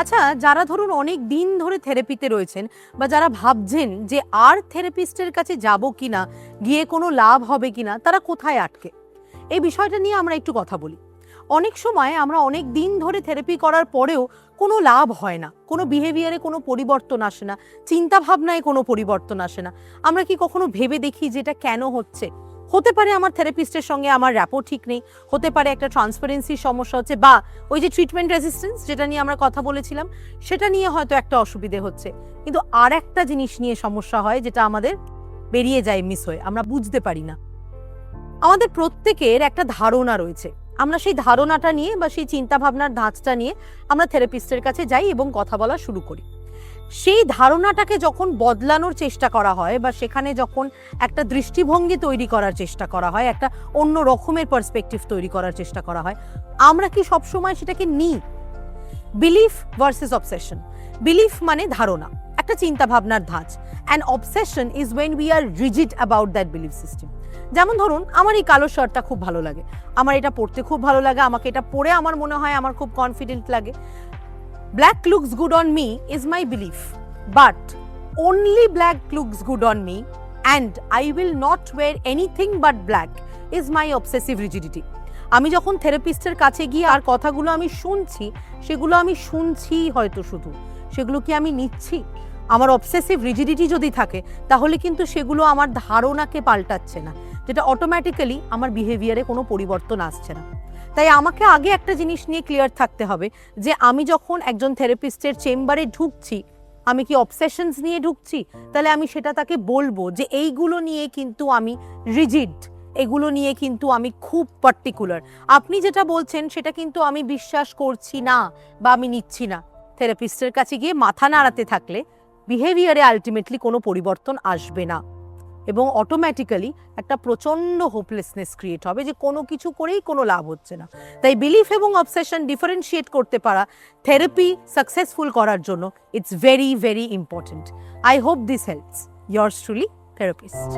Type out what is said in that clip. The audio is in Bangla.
আচ্ছা, যারা ধরুন অনেক দিন ধরে থেরাপিতে রয়েছেন বা যারা ভাবছেন যে আর থেরাপিস্টের কাছে যাব কিনা, গিয়ে কোনো লাভ হবে কিনা, তারা কোথায় আটকে? এই বিষয়টা নিয়ে আমরা একটু কথা বলি। অনেক সময় আমরা অনেক দিন ধরে থেরাপি করার পরেও কোনো লাভ হয় না, কোনো বিহেভিয়ারে কোনো পরিবর্তন আসে না, চিন্তা ভাবনায় কোনো পরিবর্তন আসে না। আমরা কি কখনো ভেবে দেখি যে এটা কেন হচ্ছে? হতে পারে আমার থেরাপিস্টের সঙ্গে আমার র্যাপো ঠিক নেই, হতে পারে একটা ট্রান্সপারেন্সির সমস্যা হচ্ছে, বা ওই যে ট্রিটমেন্ট রেজিস্ট্যান্স যেটা নিয়ে আমরা কথা বলেছিলাম সেটা নিয়ে হয়তো একটা অসুবিধে হচ্ছে। কিন্তু আর একটা জিনিস নিয়ে সমস্যা হয় যেটা আমাদের বেরিয়ে যায়, মিস হয়ে, আমরা বুঝতে পারি না। আমাদের প্রত্যেকের একটা ধারণা রয়েছে, আমরা সেই ধারণাটা নিয়ে বা সেই চিন্তা ভাবনার ধাঁচটা নিয়ে আমরা থেরাপিস্টের কাছে যাই এবং কথা বলা শুরু করি। সেই ধারণাটাকে যখন বদলানোর চেষ্টা করা হয় বা সেখানে যখন একটা দৃষ্টিভঙ্গি তৈরি করার চেষ্টা করা হয়, একটা অন্য রকমের পার্সপেক্টিভ তৈরি করার চেষ্টা করা হয়, আমরা কি সবসময় সেটাকে নিই? Belief versus obsession. বিলিফ মানে ধারণা, একটা চিন্তা ভাবনার ধাঁচ, and obsession is when we are rigid about that belief system. যেমন ধরুন, আমার এই কালো শার্টটা খুব ভালো লাগে, আমার এটা পরতে খুব ভালো লাগে, আমাকে এটা পরে আমার মনে হয় আমার খুব কনফিডেন্ট লাগে। Black looks good on me is my belief, but only black looks good on me and I will not wear anything but black is my obsessive rigidity. আমি যখন থেরাপিস্টের কাছে গিয়ে আর কথাগুলো আমি শুনছি, সেগুলো আমি শুনছি হয়তো শুধু, সেগুলো কি আমি নিচ্ছি? আমার অবসেসিভ রিজিডিটি যদি থাকে তাহলে কিন্তু সেগুলো আমার ধারণাকে পাল্টাচ্ছে না, যেটা অটোমেটিক্যালি আমার বিহেভিয়ারে কোনো পরিবর্তন আসছে না। তাই আমাকে আগে একটা জিনিস নিয়ে ক্লিয়ার থাকতে হবে যে আমি যখন একজন থেরাপিস্টের চেম্বারে ঢুকছি, আমি কি অবসেশনস নিয়ে ঢুকছি? তাহলে আমি সেটা তাকে বলবো যে এইগুলো নিয়ে কিন্তু আমি রিজিড, এগুলো নিয়ে কিন্তু আমি খুব পার্টিকুলার, আপনি যেটা বলছেন সেটা কিন্তু আমি বিশ্বাস করছি না বা আমি নিচ্ছি না। থেরাপিস্টের কাছে গিয়ে মাথা নাড়াতে থাকলে বিহেভিয়ারে আলটিমেটলি কোনো পরিবর্তন আসবে না এবং অটোমেটিক্যালি একটা প্রচণ্ড হোপলেসনেস ক্রিয়েট হবে যে কোনো কিছু করেই কোনো লাভ হচ্ছে না। তাই বিলিফ এবং অবসেশন ডিফারেন্সিয়েট করতে পারা থেরাপি সাকসেসফুল করার জন্য it's very very important. I hope this helps. Yours truly, therapist.